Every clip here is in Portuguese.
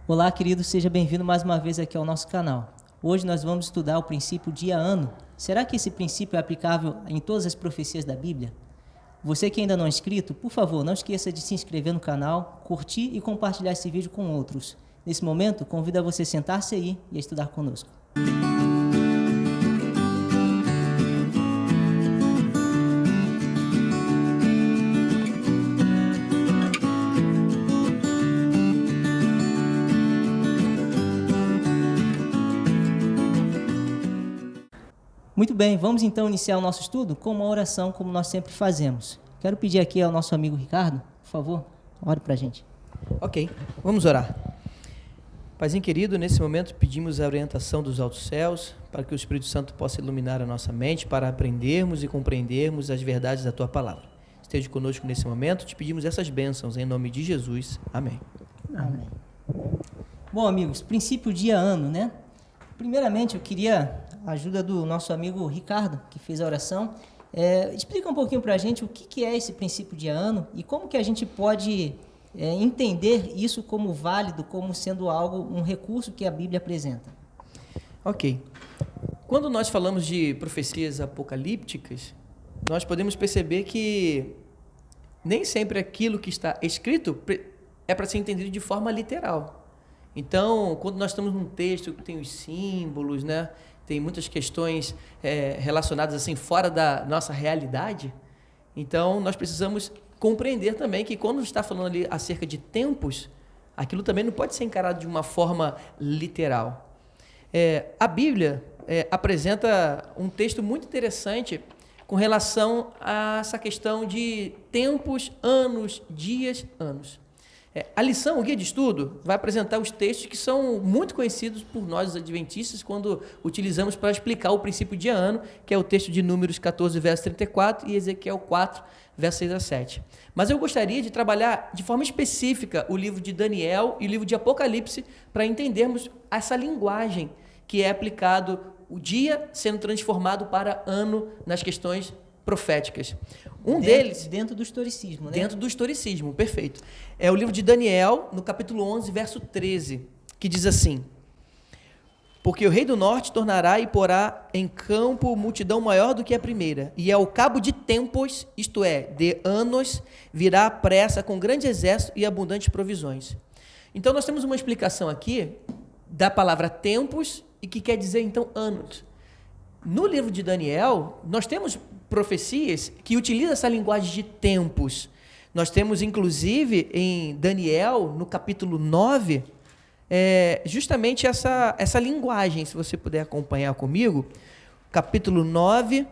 Olá, querido, seja bem-vindo mais uma vez aqui ao nosso canal. Hoje nós vamos estudar o princípio dia-ano. Será que esse princípio é aplicável em todas as profecias da Bíblia? Você que ainda não é inscrito, por favor, não esqueça de se inscrever no canal, curtir e compartilhar esse vídeo com outros. Nesse momento, convido a você a sentar-se aí e a estudar conosco. Muito bem, vamos então iniciar o nosso estudo com uma oração, como nós sempre fazemos. Quero pedir aqui ao nosso amigo Ricardo, por favor, ore para a gente. Ok, vamos orar. Paizinho querido, nesse momento pedimos a orientação dos altos céus, para que o Espírito Santo possa iluminar a nossa mente, para aprendermos e compreendermos as verdades da Tua Palavra. Esteja conosco nesse momento, te pedimos essas bênçãos, em nome de Jesus. Amém. Amém. Bom, amigos, princípio dia-ano, né? Primeiramente, eu queria a ajuda do nosso amigo Ricardo, que fez a oração. Explica um pouquinho para a gente o que é esse princípio dia-ano e como que a gente pode entender isso como válido, como sendo um recurso que a Bíblia apresenta. Ok. Quando nós falamos de profecias apocalípticas, nós podemos perceber que nem sempre aquilo que está escrito é para ser entendido de forma literal. Então, quando nós estamos num texto que tem os símbolos, né, tem muitas questões relacionadas assim fora da nossa realidade, então nós precisamos compreender também que quando está falando ali acerca de tempos, aquilo também não pode ser encarado de uma forma literal. A Bíblia apresenta um texto muito interessante com relação a essa questão de tempos, anos, dias, anos. A lição, o guia de estudo, vai apresentar os textos que são muito conhecidos por nós, os adventistas, quando utilizamos para explicar o princípio dia-ano, que é o texto de Números 14, verso 34 e Ezequiel 4, verso 6 a 7. Mas eu gostaria de trabalhar de forma específica o livro de Daniel e o livro de Apocalipse para entendermos essa linguagem que é aplicado o dia sendo transformado para ano nas questões proféticas. Dentro do historicismo, né? Dentro do historicismo, perfeito. É o livro de Daniel, no capítulo 11, verso 13, que diz assim: porque o rei do norte tornará e porá em campo multidão maior do que a primeira, e ao cabo de tempos, isto é, de anos, virá à pressa com grande exército e abundantes provisões. Então nós temos uma explicação aqui da palavra tempos, e que quer dizer então anos. No livro de Daniel, nós temos profecias que utilizam essa linguagem de tempos. Nós temos, inclusive, em Daniel, no capítulo 9, justamente essa linguagem, se você puder acompanhar comigo. Capítulo 9,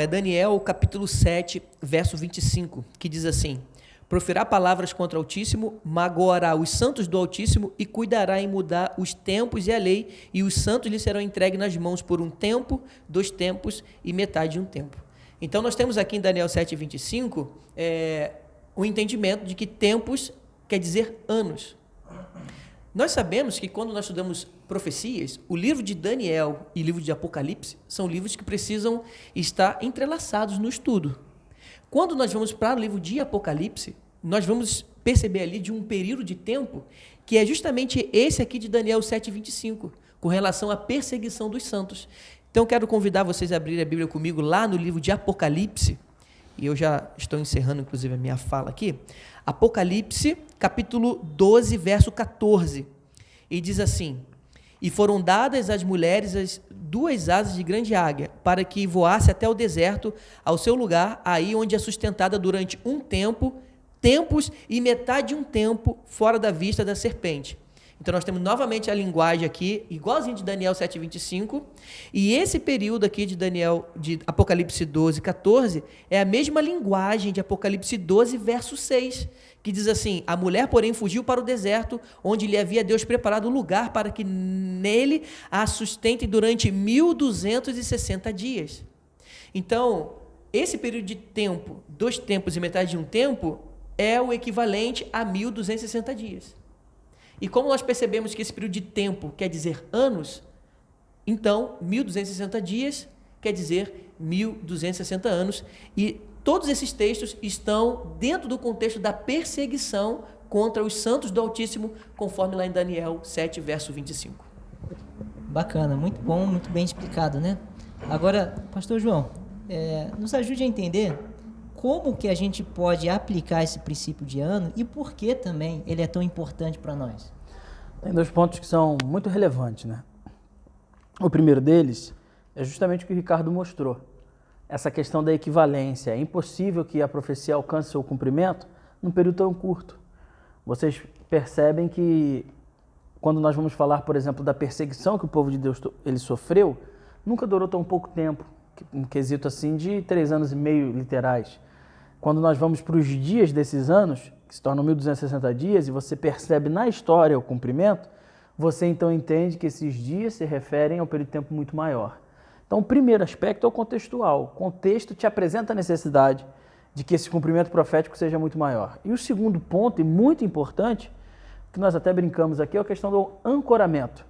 Daniel, capítulo 7, verso 25, que diz assim: proferá palavras contra o Altíssimo, magoará os santos do Altíssimo e cuidará em mudar os tempos e a lei, e os santos lhe serão entregues nas mãos por um tempo, 2 tempos e metade de um tempo. Então nós temos aqui em Daniel 7, 25, o entendimento de que tempos quer dizer anos. Nós sabemos que quando nós estudamos profecias, o livro de Daniel e o livro de Apocalipse são livros que precisam estar entrelaçados no estudo. Quando nós vamos para o livro de Apocalipse, nós vamos perceber ali de um período de tempo que é justamente esse aqui de Daniel 7:25, com relação à perseguição dos santos. Então, quero convidar vocês a abrirem a Bíblia comigo lá no livro de Apocalipse, e eu já estou encerrando, inclusive, a minha fala aqui. Apocalipse, capítulo 12, verso 14, e diz assim: e foram dadas às mulheres as 2 asas de grande águia, para que voasse até o deserto, ao seu lugar, aí onde é sustentada durante um tempo, tempos e metade de um tempo, fora da vista da serpente. Então nós temos novamente a linguagem aqui, igualzinho de Daniel 7:25, e esse período aqui de Apocalipse 12, 14, é a mesma linguagem de Apocalipse 12, verso 6, que diz assim: a mulher, porém, fugiu para o deserto, onde lhe havia Deus preparado lugar para que nele a sustente durante 1260 dias. Então, esse período de tempo, 2 tempos e metade de um tempo, é o equivalente a 1260 dias. E como nós percebemos que esse período de tempo quer dizer anos, então 1260 dias quer dizer 1260 anos. E todos esses textos estão dentro do contexto da perseguição contra os santos do Altíssimo, conforme lá em Daniel 7, verso 25. Bacana, muito bom, muito bem explicado, né? Agora, pastor João, nos ajude a entender como que a gente pode aplicar esse princípio de ano e por que também ele é tão importante para nós. Tem dois pontos que são muito relevantes, né? O primeiro deles é justamente o que o Ricardo mostrou. Essa questão da equivalência. É impossível que a profecia alcance seu cumprimento num período tão curto. Vocês percebem que quando nós vamos falar, por exemplo, da perseguição que o povo de Deus ele sofreu, nunca durou tão pouco tempo, um quesito assim de 3 anos e meio literais. Quando nós vamos para os dias desses anos, que se tornam 1260 dias, e você percebe na história o cumprimento, você então entende que esses dias se referem a um período de tempo muito maior. Então, o primeiro aspecto é o contextual. O contexto te apresenta a necessidade de que esse cumprimento profético seja muito maior. E o segundo ponto, e muito importante, que nós até brincamos aqui, é a questão do ancoramento.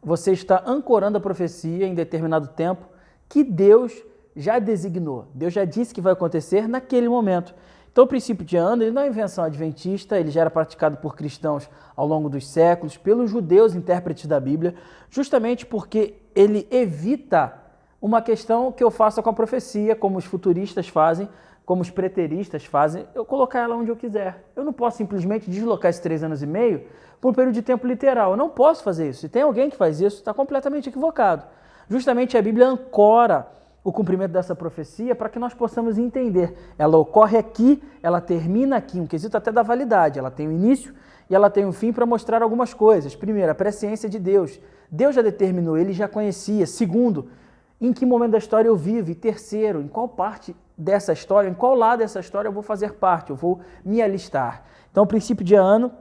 Você está ancorando a profecia em determinado tempo que Deus já designou. Deus já disse que vai acontecer naquele momento. Então, o princípio de ano ele não é invenção adventista, ele já era praticado por cristãos ao longo dos séculos, pelos judeus intérpretes da Bíblia, justamente porque ele evita uma questão que eu faço com a profecia, como os futuristas fazem, como os preteristas fazem, eu colocar ela onde eu quiser. Eu não posso simplesmente deslocar esses 3 anos e meio por um período de tempo literal. Eu não posso fazer isso. Se tem alguém que faz isso, está completamente equivocado. Justamente a Bíblia ancora o cumprimento dessa profecia para que nós possamos entender. Ela ocorre aqui, ela termina aqui, um quesito até da validade. Ela tem um início e ela tem um fim para mostrar algumas coisas. Primeiro, a presciência de Deus. Deus já determinou, ele já conhecia. Segundo, em que momento da história eu vivo. E terceiro, em qual parte dessa história, em qual lado dessa história eu vou fazer parte, eu vou me alistar. Então, o princípio de ano,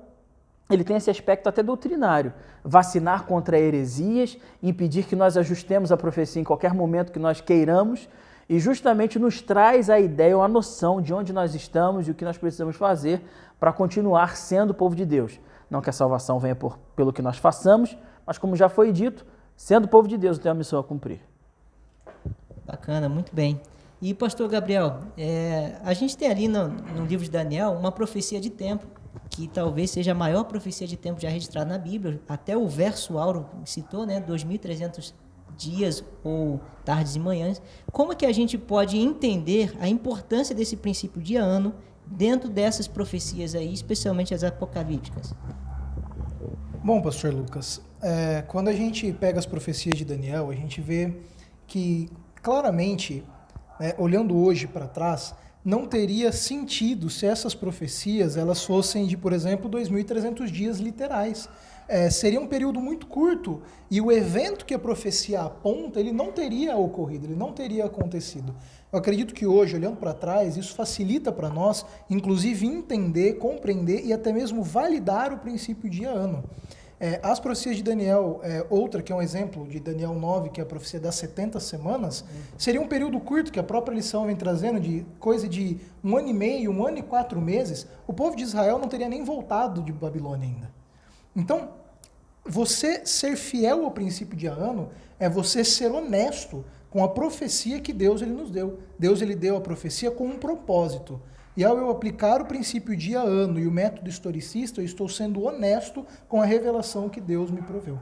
ele tem esse aspecto até doutrinário. Vacinar contra heresias, impedir que nós ajustemos a profecia em qualquer momento que nós queiramos, e justamente nos traz a ideia ou a noção de onde nós estamos e o que nós precisamos fazer para continuar sendo o povo de Deus. Não que a salvação venha pelo que nós façamos, mas como já foi dito, sendo o povo de Deus, eu tenho a missão a cumprir. Bacana, muito bem. E, pastor Gabriel, a gente tem ali no livro de Daniel uma profecia de tempo, que talvez seja a maior profecia de tempo já registrada na Bíblia. Até o verso Auro citou, né, 2.300 dias ou tardes e manhãs. Como é que a gente pode entender a importância desse princípio de ano dentro dessas profecias aí, especialmente as apocalípticas? Bom, pastor Lucas, quando a gente pega as profecias de Daniel, a gente vê que claramente, olhando hoje para trás, não teria sentido se essas profecias elas fossem de, por exemplo, 2.300 dias literais. Seria um período muito curto e o evento que a profecia aponta, ele não teria ocorrido, ele não teria acontecido. Eu acredito que hoje, olhando para trás, isso facilita para nós, inclusive, entender, compreender e até mesmo validar o princípio de ano. As profecias de Daniel, outra que é um exemplo de Daniel 9, que é a profecia das 70 semanas, seria um período curto, que a própria lição vem trazendo, de coisa de 1 ano e meio, 1 ano e 4 meses, o povo de Israel não teria nem voltado de Babilônia ainda. Então, você ser fiel ao princípio de ano é você ser honesto com a profecia que Deus ele nos deu. Deus ele deu a profecia com um propósito. E ao eu aplicar o princípio dia ano e o método historicista, eu estou sendo honesto com a revelação que Deus me proveu.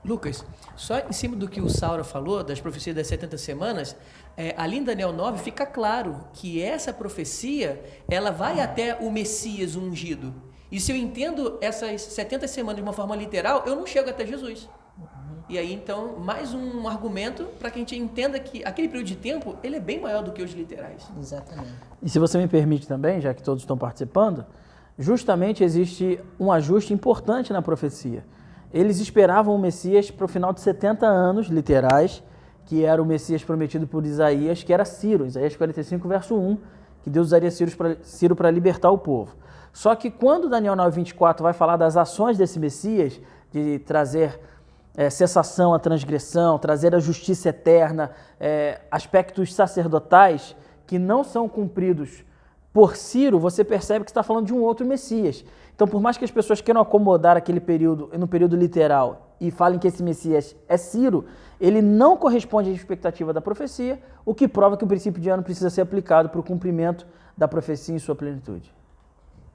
Lucas, só em cima do que o Saura falou, das profecias das 70 semanas, ali em Daniel 9 fica claro que essa profecia, ela vai até o Messias ungido. E se eu entendo essas 70 semanas de uma forma literal, eu não chego até Jesus. E aí, então, mais um argumento para que a gente entenda que aquele período de tempo, ele é bem maior do que os literais. Exatamente. E se você me permite também, já que todos estão participando, justamente existe um ajuste importante na profecia. Eles esperavam o Messias para o final de 70 anos literais, que era o Messias prometido por Isaías, que era Ciro, Isaías 45, verso 1, que Deus usaria Ciro para libertar o povo. Só que quando Daniel 9:24 vai falar das ações desse Messias, de trazer cessação à transgressão, trazer a justiça eterna, aspectos sacerdotais que não são cumpridos por Ciro, você percebe que está falando de um outro Messias. Então, por mais que as pessoas queiram acomodar aquele período, no período literal, e falem que esse Messias é Ciro, ele não corresponde à expectativa da profecia, o que prova que o princípio de ano precisa ser aplicado para o cumprimento da profecia em sua plenitude.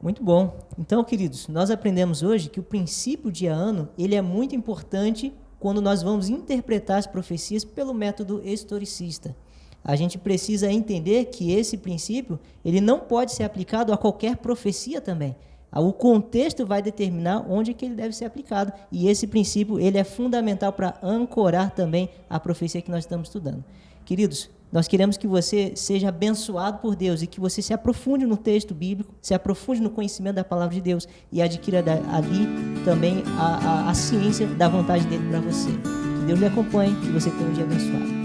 Muito bom. Então, queridos, nós aprendemos hoje que o princípio de ano, ele é muito importante quando nós vamos interpretar as profecias pelo método historicista. A gente precisa entender que esse princípio, ele não pode ser aplicado a qualquer profecia também. O contexto vai determinar onde é que ele deve ser aplicado. E esse princípio, ele é fundamental para ancorar também a profecia que nós estamos estudando. Queridos, nós queremos que você seja abençoado por Deus e que você se aprofunde no texto bíblico, se aprofunde no conhecimento da palavra de Deus e adquira ali também a ciência da vontade dele para você. Que Deus lhe acompanhe e você tenha um dia abençoado.